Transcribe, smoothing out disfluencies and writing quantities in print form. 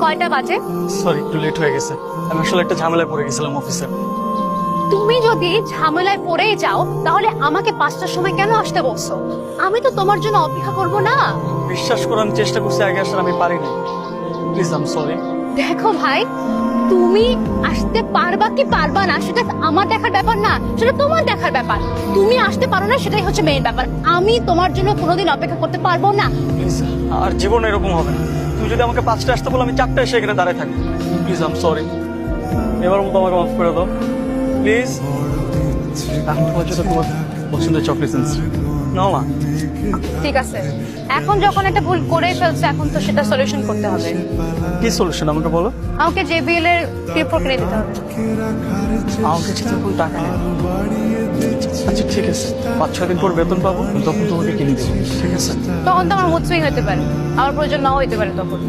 কয়টা বাজে? সরি, একটু লেট হয়ে গেছে। আমি আসলে একটা ঝামেলায় পড়ে গেছিলাম অফিসে। তুমি যদি ঝামেলায় পড়েই যাও তাহলে আমাকে 5টার সময় কেন আসতে বলছো? আমি তো তোমার জন্য অপেক্ষা করব না। বিশ্বাস করে আমি চেষ্টা করছি আগে আসার, আমি পারিনি। Please, I am sorry. দেখো ভাই, তুমি আসতে পারবা কি পারবা না সেটা আমার দেখার ব্যাপার না, সেটা তোমার দেখার ব্যাপার। তুমি আসতে পারো না সেটাই হচ্ছে মেইন ব্যাপার। আমি তোমার জন্য কোনোদিন অপেক্ষা করতে পারবো না। প্লিজ, আর জীবনে এরকম হবে না। তুমি যদি আমাকে 5টা আসতে বলো, আমি 4টা এসে এখানে দাঁড়ায় থাকবো। Please, I am sorry. এবার মতো আমাকে মাফ করে দাও প্লিজ। এখন তোমার জন্য তোমার পছন্দের চকলেট এনেছি, নাও না। ঠিক আছে, এখন যখন একটা ভুল করে ফেলছে এখন তো সেটা সলিউশন করতে হবে। কি সলিউশন আমাকে বলো। আমাকে জেবিএল এর পেপার কিনে দিতে হবে। আমাকে চিন্তা কোনো টাকা নেই। আচ্ছা ঠিক আছে, 5-6 দিন পর বেতন পাবো, তখন তোমাকে কিনে দেবো, ঠিক আছে? তখন তো আমার মুড সুইং হতে পারে, আমার প্রয়োজন নাও হইতে পারে তখন।